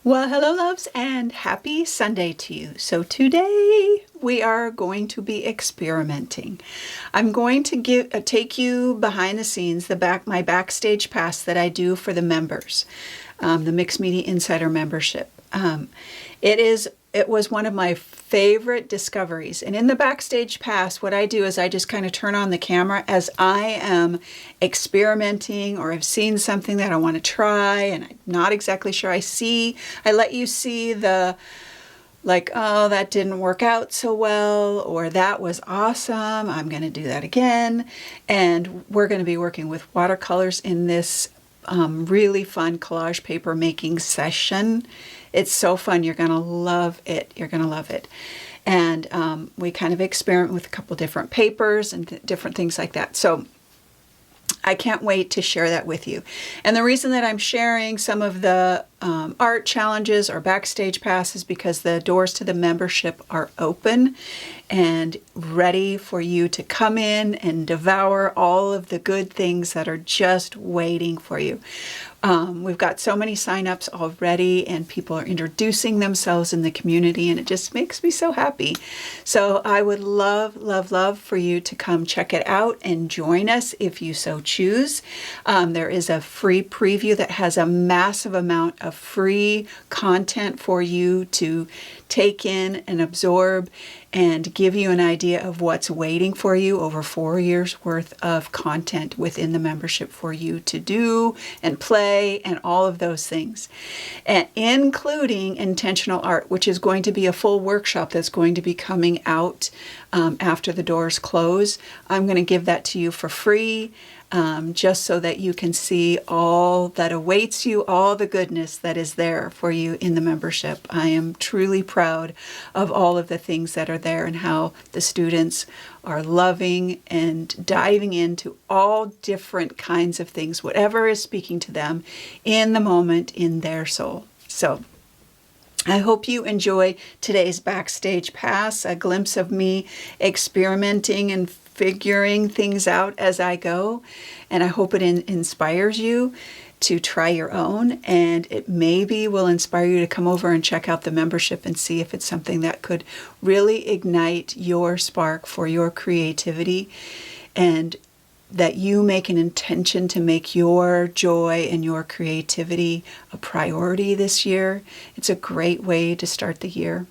Well, hello loves and happy Sunday to you. So today we are going to be experimenting. I'm going to take you behind the scenes, my backstage pass that I do for the members, the Mixed Media Insider membership. It was one of my favorite discoveries. And in the backstage pass, what I do is I just kind of turn on the camera as I am experimenting, or I've seen something that I want to try and I'm not exactly sure. I let you see the, like, oh, that didn't work out so well, or that was awesome, I'm going to do that again. And we're going to be working with watercolors in this really fun collage paper making session. It's so fun. You're going to love it. You're going to love it. And we kind of experiment with a couple different papers and different things like that. So I can't wait to share that with you. And the reason that I'm sharing some of the art challenges or backstage pass is because the doors to the membership are open and ready for you to come in and devour all of the good things that are just waiting for you. We've got so many signups already, and people are introducing themselves in the community, and it just makes me so happy. So I would love, love, love for you to come check it out and join us if you so choose. There is a free preview that has a massive amount of free content for you to take in and absorb and give you an idea of what's waiting for you. Over 4 years worth of content within the membership for you to do and play and all of those things, and including intentional art, which is going to be a full workshop that's going to be coming out after the doors close. I'm going to give that to you for free, just so that you can see all that awaits you, all the goodness that is there for you in the membership. I am truly proud of all of the things that are there and how the students are loving and diving into all different kinds of things, whatever is speaking to them in the moment in their soul. So I hope you enjoy today's backstage pass, a glimpse of me experimenting and figuring things out as I go. And I hope it inspires you to try your own, and it maybe will inspire you to come over and check out the membership and see if it's something that could really ignite your spark for your creativity, and that you make an intention to make your joy and your creativity a priority this year. It's a great way to start the year.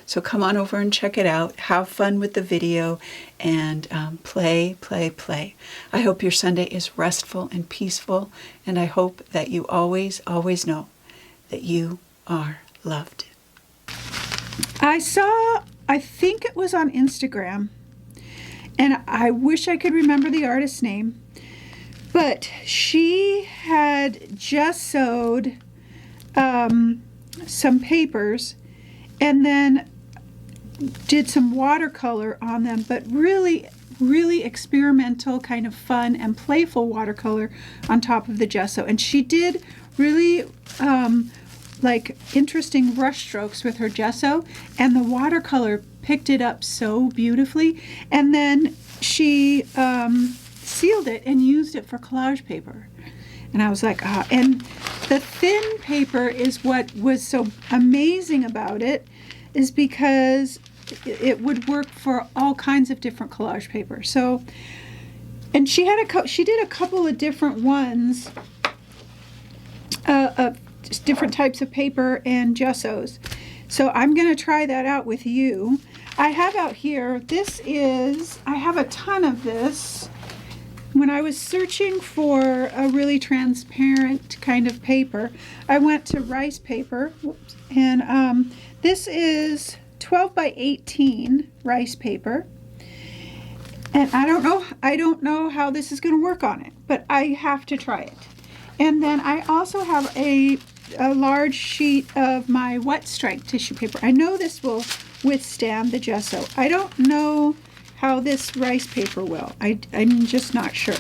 So come on over and check it out. Have fun with the video and play, play, play. I hope your Sunday is restful and peaceful, and I hope that you always, always know that you are loved. I think it was on Instagram, and I wish I could remember the artist's name, but she had just sewed some papers and then did some watercolor on them, but really, really experimental, kind of fun and playful watercolor on top of the gesso. And she did really like interesting brush strokes with her gesso, and the watercolor picked it up so beautifully. And then she sealed it and used it for collage paper. And I was like, ah. And the thin paper is what was so amazing about it, is because it would work for all kinds of different collage paper. So, and she did a couple of different ones, just different types of paper and gessos. So I'm going to try that out with you. I have out here, I have a ton of this. When I was searching for a really transparent kind of paper, I went to rice paper, and this is 12 by 18 rice paper. And I don't know how this is going to work on it, but I have to try it. And then I also have a large sheet of my wet stripe tissue paper. I know this will withstand the gesso. I don't know how this rice paper will. I'm just not sure.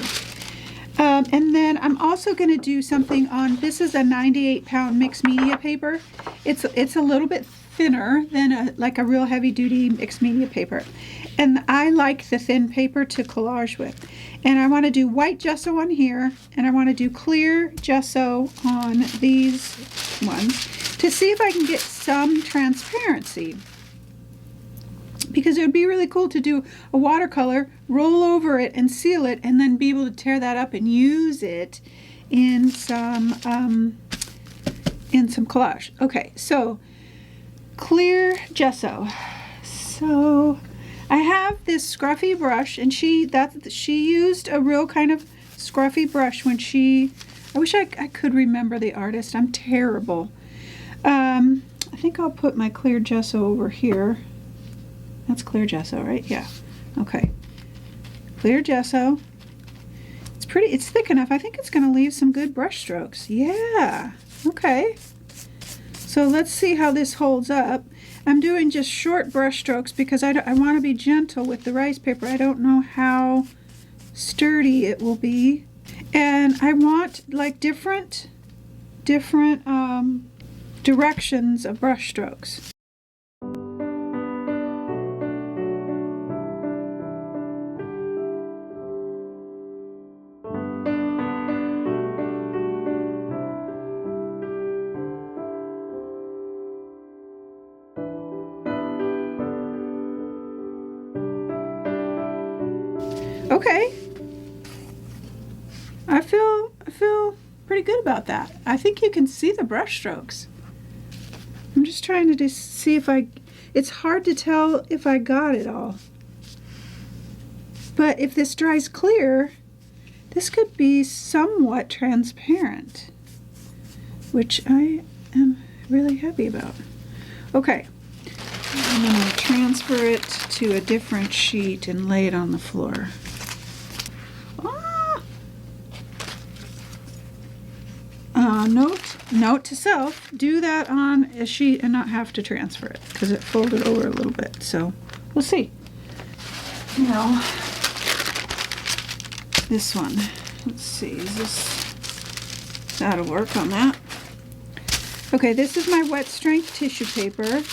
And then I'm also going to do something on, this is a 98-pound mixed media paper. It's a little bit thinner than like a real heavy duty mixed media paper. And I like the thin paper to collage with. And I want to do white gesso on here, and I want to do clear gesso on these ones to see if I can get some transparency. Because it would be really cool to do a watercolor, roll over it and seal it, and then be able to tear that up and use it in some collage. Okay, so clear gesso. So I have this scruffy brush, and she used a real kind of scruffy brush when I wish I could remember the artist. I'm terrible. I think I'll put my clear gesso over here. That's clear gesso, right? Yeah. Okay. Clear gesso. It's thick enough. I think it's going to leave some good brush strokes. Yeah. Okay. So let's see how this holds up. I'm doing just short brush strokes because I want to be gentle with the rice paper. I don't know how sturdy it will be. And I want like different directions of brush strokes. Okay, I feel pretty good about that. I think you can see the brush strokes. I'm just trying to see if it's hard to tell if I got it all. But if this dries clear, this could be somewhat transparent, which I am really happy about. Okay, I'm going to transfer it to a different sheet and lay it on the floor. Note to self, do that on a sheet and not have to transfer it because it folded over a little bit. So we'll see. Now, this one, let's see, that'll work on that. Okay, this is my wet strength tissue paper,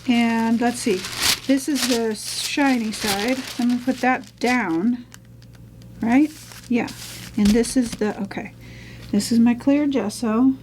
and let's see, this is the shiny side. I'm gonna put that down, right? Yeah, and this is okay. This is my clear gesso.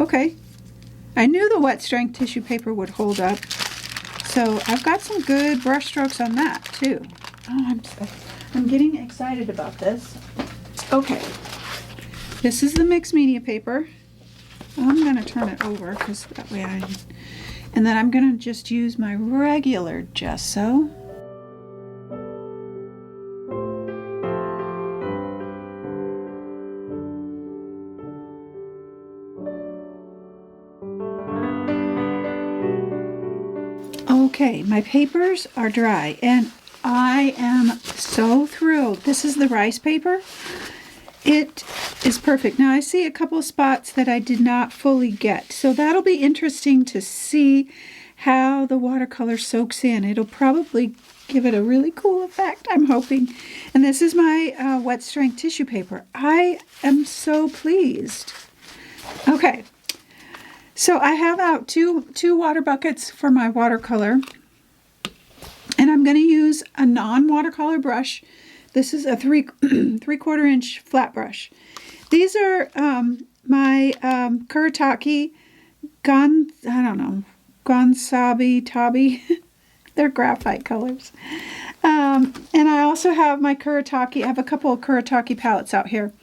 Okay, I knew the wet strength tissue paper would hold up, so I've got some good brush strokes on that too. Oh, I'm getting excited about this. Okay, this is the mixed media paper. I'm going to turn it over because that way and then I'm going to just use my regular gesso. Okay, my papers are dry and I am so thrilled. This is the rice paper. It is perfect. Now I see a couple of spots that I did not fully get, so that'll be interesting to see how the watercolor soaks in. It'll probably give it a really cool effect, I'm hoping. And this is my wet strength tissue paper. I am so pleased. Okay. So I have out two water buckets for my watercolor, and I'm going to use a non-watercolor brush. This is a 3/4 inch flat brush. These are my Kuretake Gonsabi Tabi. They're graphite colors. And I also have my Kuretake. I have a couple of Kuretake palettes out here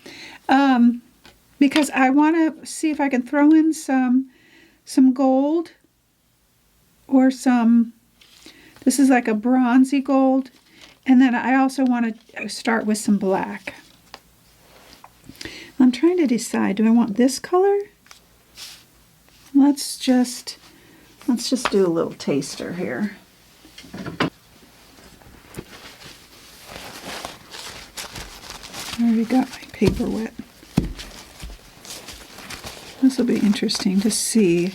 because I want to see if I can throw in some gold or this is like a bronzy gold, and then I also want to start with some black. I'm trying to decide, do I want this color? Let's just do a little taster here. I already got my paper wet. This will be interesting to see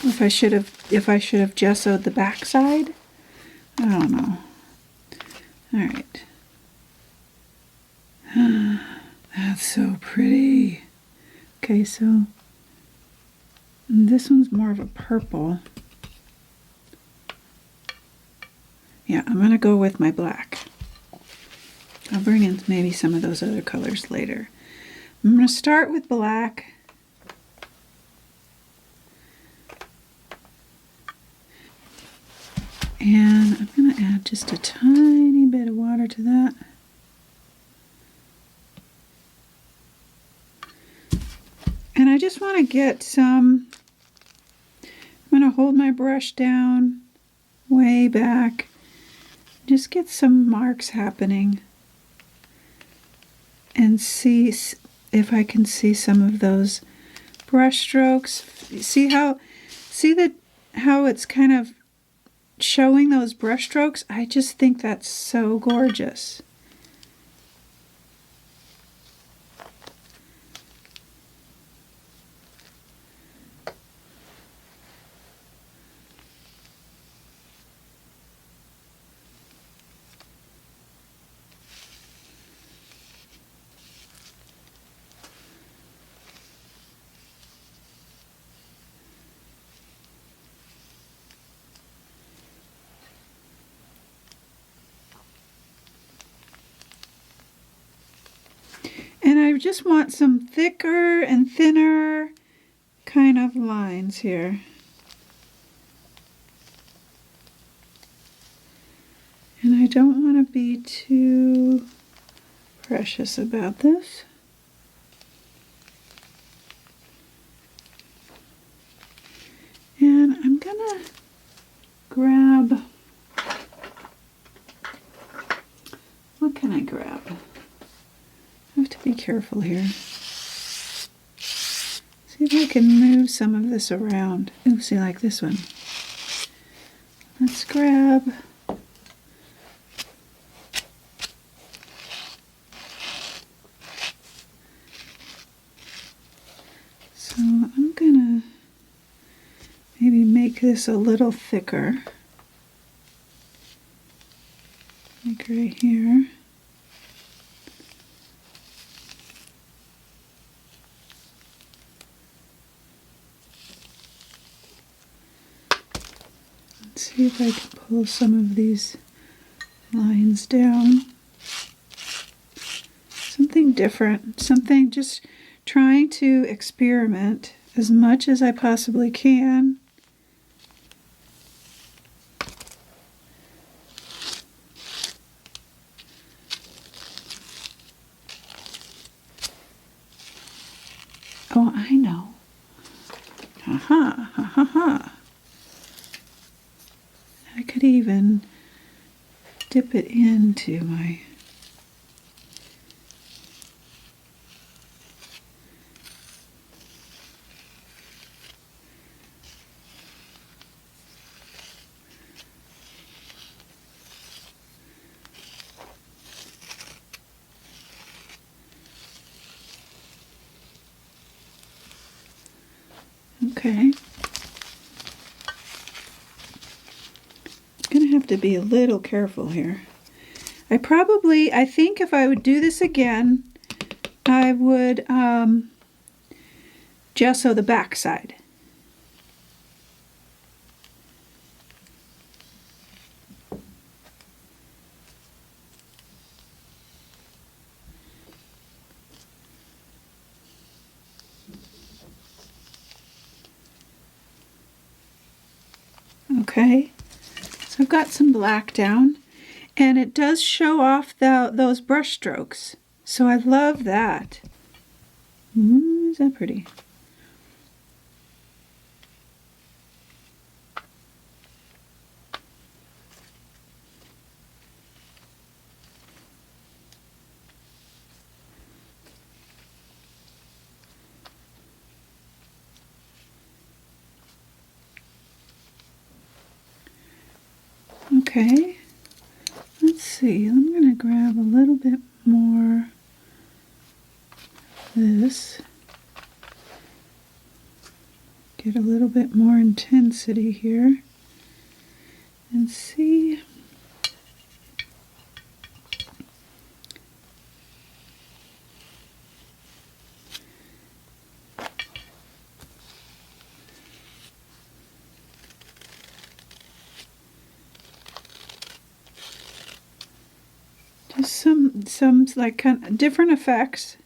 if I should have gessoed the backside. I don't know. All right. That's so pretty. Okay, so this one's more of a purple. Yeah, I'm gonna go with my black. I'll bring in maybe some of those other colors later. I'm gonna start with black. And I'm going to add just a tiny bit of water to that. And I just want to get some, I'm going to hold my brush down way back. Just get some marks happening. And see if I can see some of those brush strokes. See how it's kind of showing those brush strokes? I just think that's so gorgeous. And I just want some thicker and thinner kind of lines here. And I don't want to be too precious about this. And I'm gonna grab, what can I grab? I have to be careful here. See if I can move some of this around. Ooh, see, like this one. Let's grab. So I'm gonna maybe make this a little thicker. Like right here. See if I can pull some of these lines down. Something different, something, just trying to experiment as much as I possibly can. Oh, I know. Ha ha, ha ha ha. I could even dip it into my okay. Have to be a little careful here. I think if I would do this again, I would gesso the back side. Okay. So I've got some black down, and it does show off those brush strokes. So I love that. Is that pretty? Okay, let's see, I'm going to grab a little bit this. Get a little bit more intensity here and see. Just some like kind of different effects.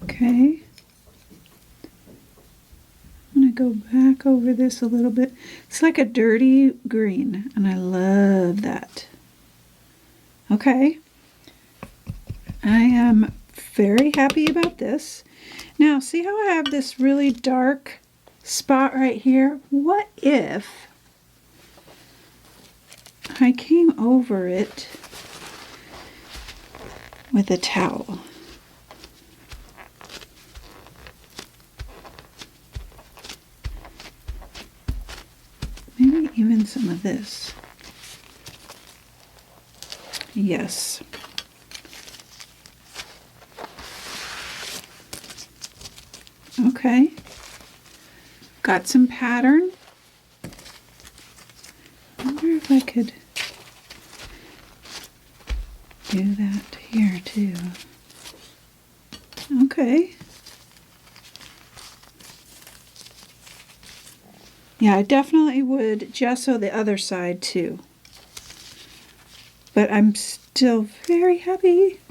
Okay, I'm going to go back over this a little bit. It's like a dirty green, and I love that. Okay, I am very happy about this. Now, see how I have this really dark spot right here? What if I came over it with a towel? Maybe even some of this. Yes. Okay. Got some pattern. I wonder if I could do that here too. Okay. Yeah, I definitely would gesso the other side too. But I'm still very happy.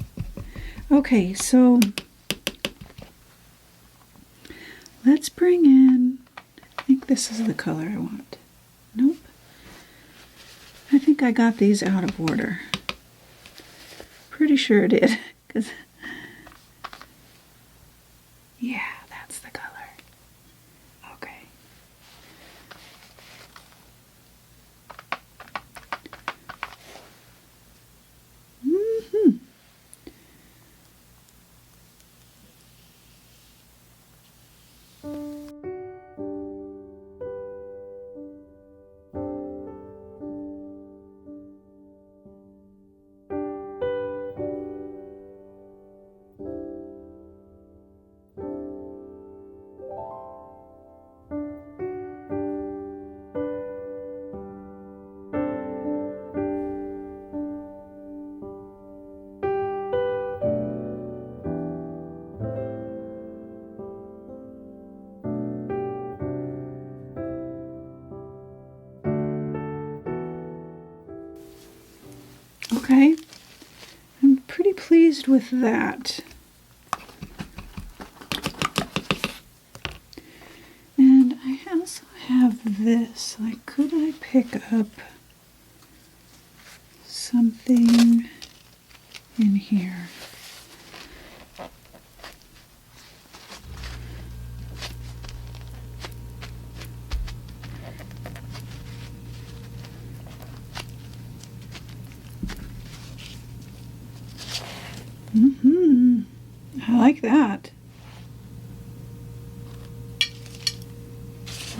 Okay, so let's bring in, I think this is the color I want. Nope. I think I got these out of order. Pretty sure I did, because yeah, that's the color. Okay. Okay, I'm pretty pleased with that. And I also have this. Like, could I pick up something in here? I like that.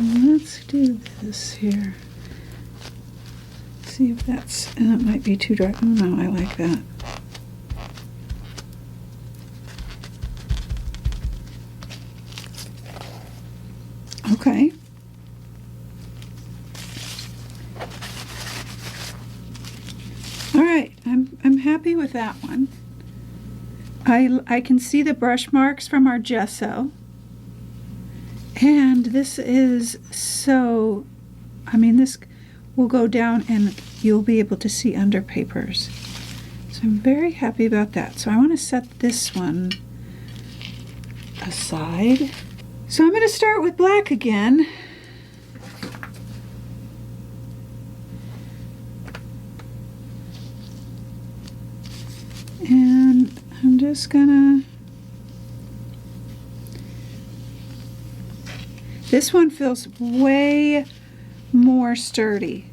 Let's do this here. See if that's, and it might be too dark. Oh no, I like that. Okay. All right, I'm happy with that one. I can see the brush marks from our gesso, and this is so, I mean, this will go down and you'll be able to see under papers. So I'm very happy about that. So I want to set this one aside. So I'm going to start with black again. And I'm just gonna, This one feels way more sturdy.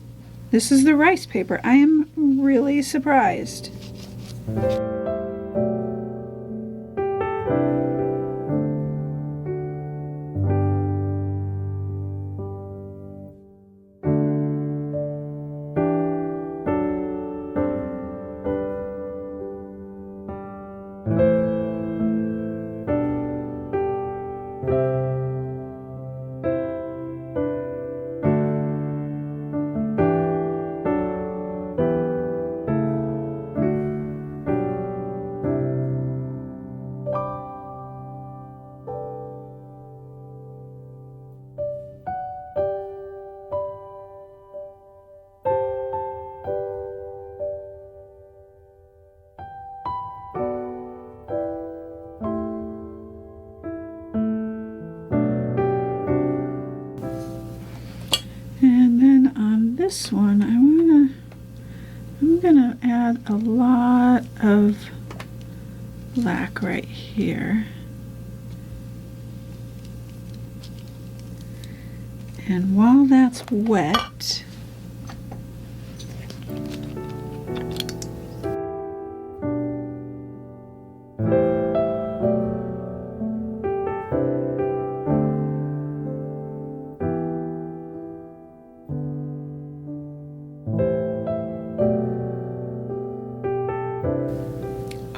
This is the rice paper. I am really surprised. And then on this one, I'm gonna add a lot of black right here. And while that's wet,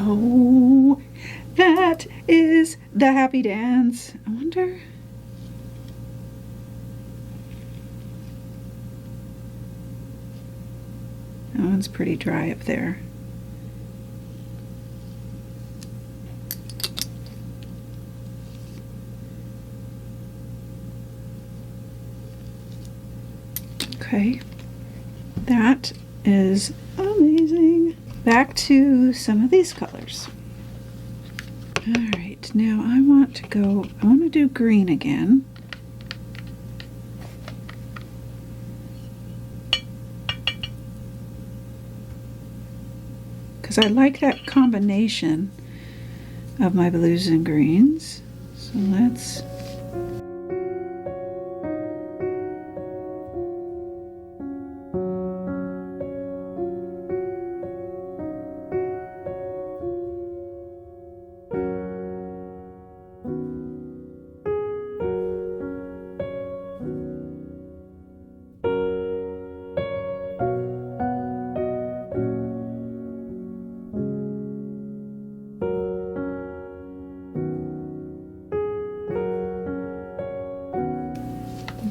oh, that is the happy dance. I wonder. That one's pretty dry up there. Okay, that is amazing. Back to some of these colors. All right, now I want to do green again. Because I like that combination of my blues and greens. So let's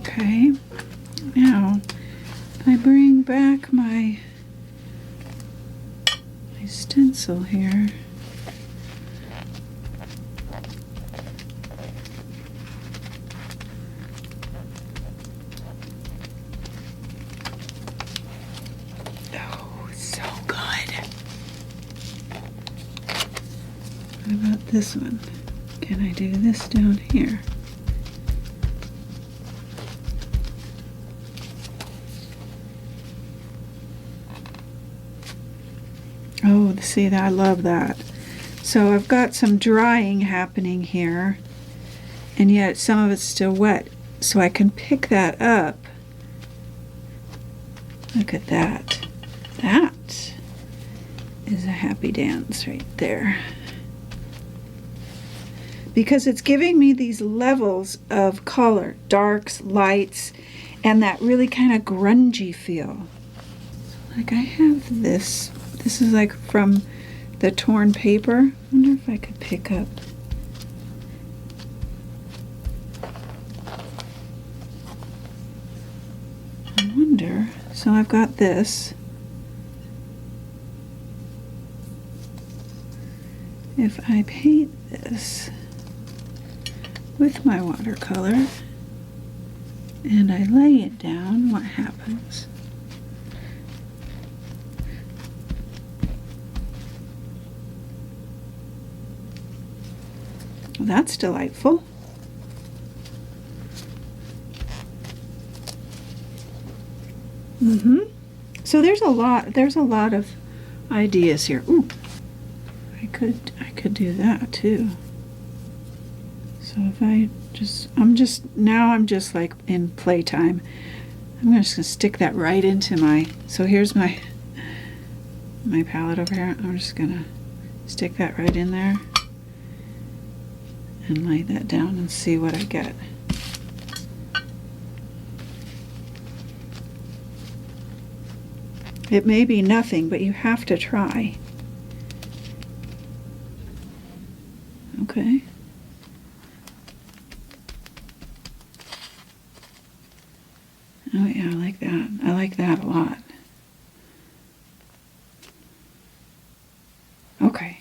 okay, now I bring back my stencil here. Oh, so good. What about this one? Can I do this down here? Oh, see, I love that. So I've got some drying happening here, and yet some of it's still wet. So I can pick that up. Look at that. That is a happy dance right there. Because it's giving me these levels of color, darks, lights, and that really kind of grungy feel. Like I have this. This is like from the torn paper. I wonder if I could pick up. I wonder. So I've got this. If I paint this with my watercolor and I lay it down, what happens? Well, that's delightful. So there's a lot of ideas here. Ooh, I could do that too. So if I'm just like in playtime. I'm just gonna stick that right into so here's my palette over here. I'm just gonna stick that right in there and lay that down and see what I get. It may be nothing, but you have to try. Okay. Oh yeah, I like that. I like that a lot. Okay.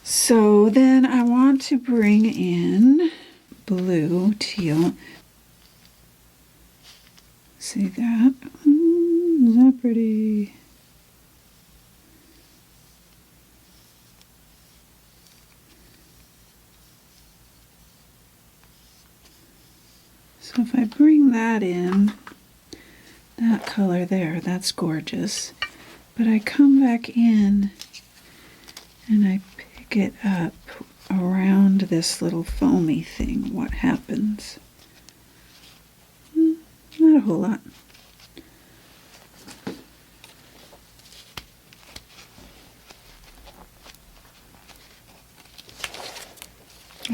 So then I want to bring in blue, teal. See that? Is that pretty? So if I bring that in, that color there, that's gorgeous. But I come back in and I pick it up around this little foamy thing. What happens? Not a whole lot.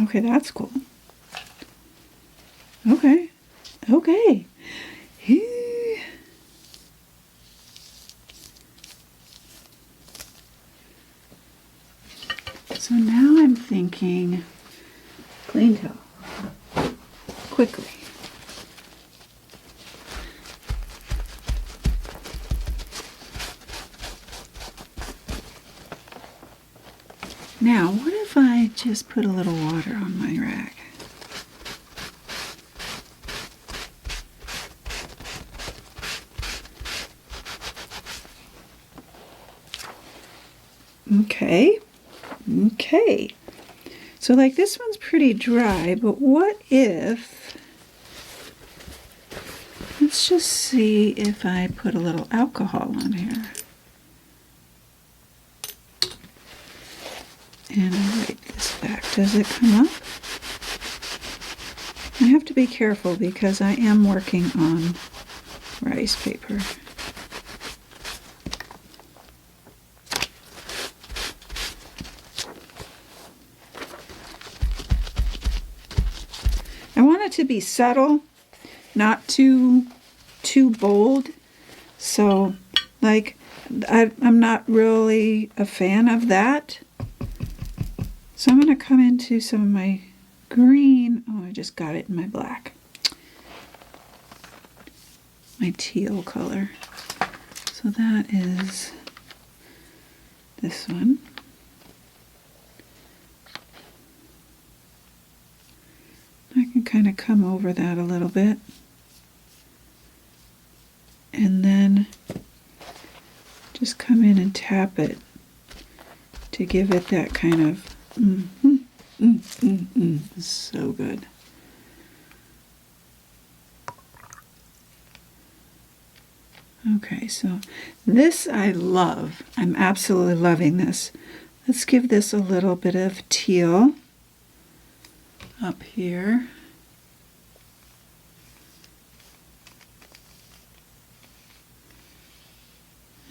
Okay, that's cool. Okay. Okay. So now I'm thinking clean towel. Quickly. Now, what if I just put a little water on my rag? Okay. Okay. So like this one's pretty dry, but what if, let's just see if I put a little alcohol on here. And I write this back. Does it come up? I have to be careful because I am working on rice paper. I want it to be subtle, not too bold. So, like, I'm not really a fan of that. So I'm going to come into some of my green. Oh, I just got it in my black. My teal color. So that is this one. I can kind of come over that a little bit. And then just come in and tap it to give it that kind of It's so good. Okay, so this I love. I'm absolutely loving this. Let's give this a little bit of teal up here.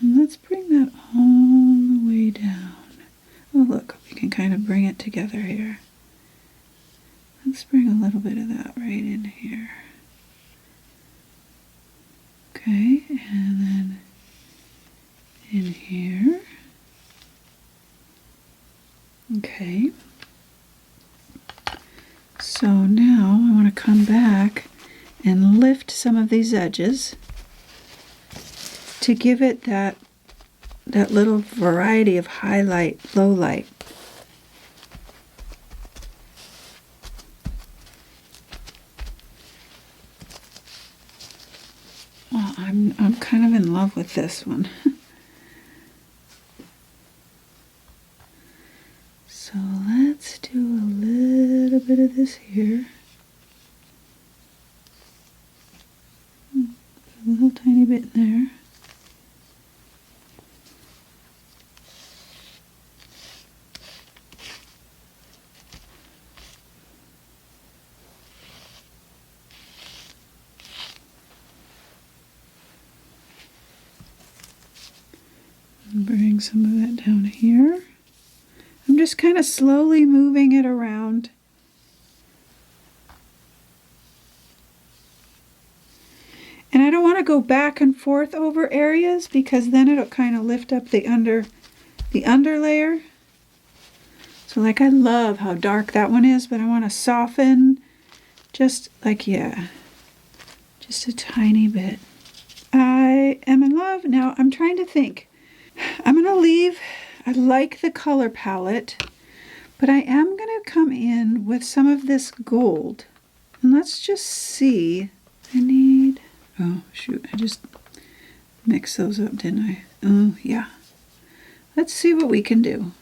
And let's bring that all the way down. Oh, look, we can kind of bring it together here. Let's bring a little bit of that right in here. Okay, and then in here. Okay. So now I want to come back and lift some of these edges to give it that little variety of highlight, low light. Well, I'm kind of in love with this one. So let's do a little bit of this here. A little tiny bit in there. bring some of that down here. I'm just kind of slowly moving it around. And I don't want to go back and forth over areas because then it'll kind of lift up the under layer. So like I love how dark that one is, but I want to soften just like, yeah, just a tiny bit. I am in love. Now I'm trying to think. I'm going to leave, I like the color palette, but I am going to come in with some of this gold. And let's just see. I need, oh shoot, I just mixed those up, didn't I? Oh yeah. Let's see what we can do.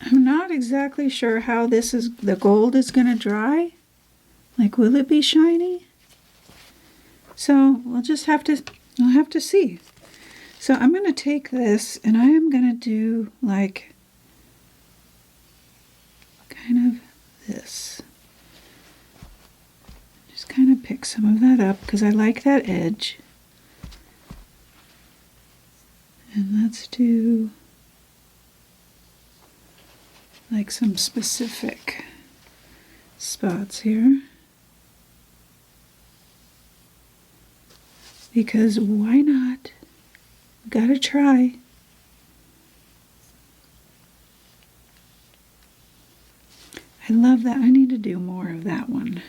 I'm not exactly sure how the gold is going to dry. Like, will it be shiny? So we'll have to see. So I'm going to take this and I am going to do like kind of this. Just kind of pick some of that up because I like that edge. And let's do like some specific spots here. Because why not? Gotta try. I love that. I need to do more of that one.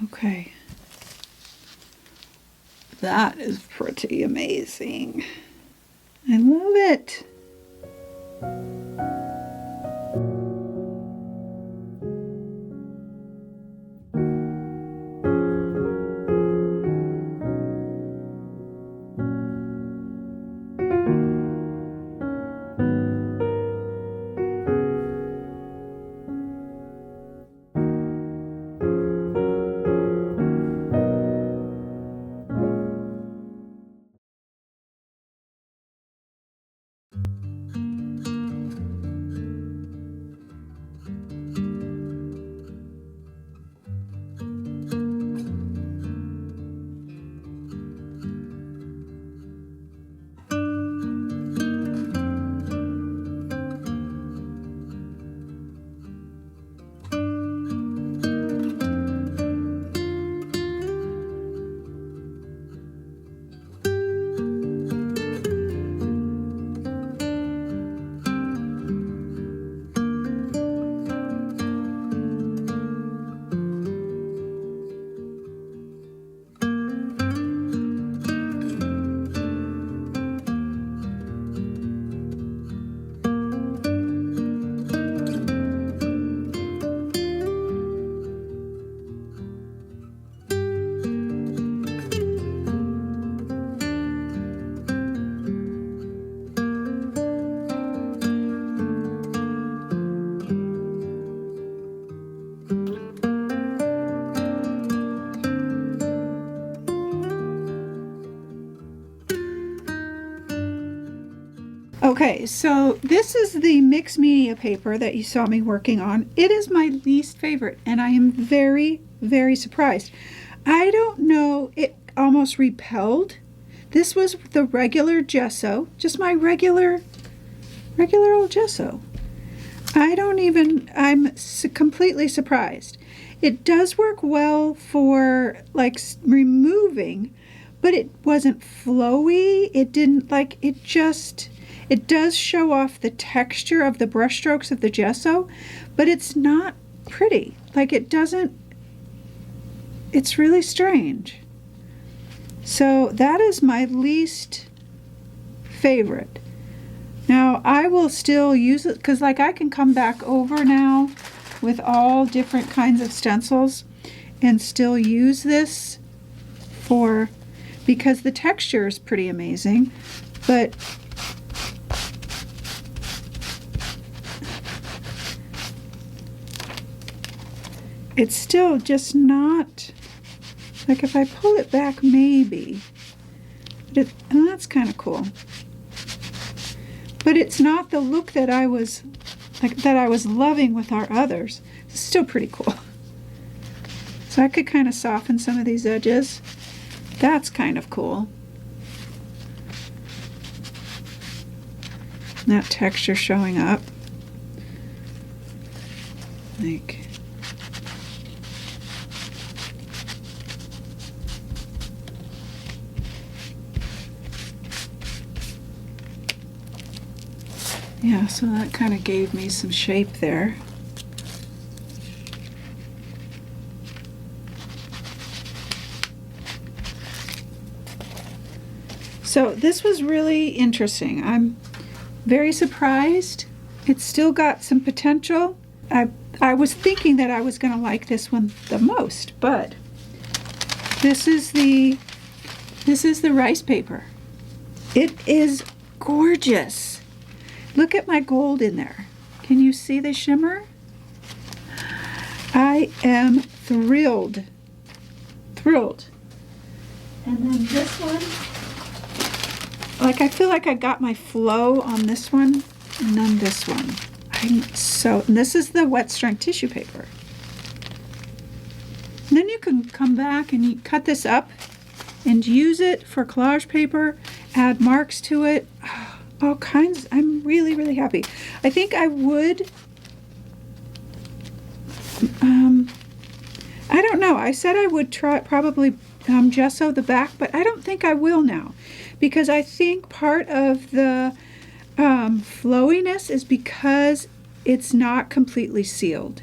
Okay. That is pretty amazing. I love it. Okay, so this is the mixed media paper that you saw me working on. It is my least favorite, and I am very, very surprised. I don't know, it almost repelled. This was the regular gesso, just my regular old gesso. I'm completely surprised. It does work well for like removing, but it wasn't flowy. It didn't like, it does show off the texture of the brush strokes of the gesso, but it's not pretty. Like it doesn't, it's really strange. So that is my least favorite. Now I will still use it because like I can come back over now with all different kinds of stencils and still use this because the texture is pretty amazing, but it's still just not like if I pull it back, maybe. But and that's kind of cool. But it's not the look that I was loving with our others. It's still pretty cool. So I could kind of soften some of these edges. That's kind of cool. That texture showing up. Like, yeah, so that kind of gave me some shape there. So this was really interesting. I'm very surprised. It's still got some potential. I was thinking that I was going to like this one the most, but this is the rice paper. It is gorgeous. Look at my gold in there. Can you see the shimmer? I am thrilled. Thrilled. And then this one, like I feel like I got my flow on this one, and then this one. And this is the wet strength tissue paper. And then you can come back and you cut this up and use it for collage paper, add marks to it, all kinds. I'm really, really happy. I think I would, I don't know. I said I would try probably gesso the back, but I don't think I will now, because I think part of the flowiness is because it's not completely sealed,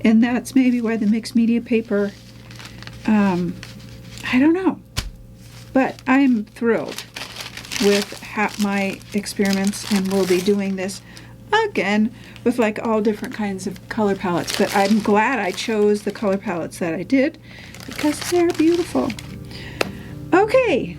and that's maybe why the mixed media paper, I don't know, but I'm thrilled with my experiments, and we'll be doing this again with like all different kinds of color palettes. But I'm glad I chose the color palettes that I did, because they're beautiful. Okay,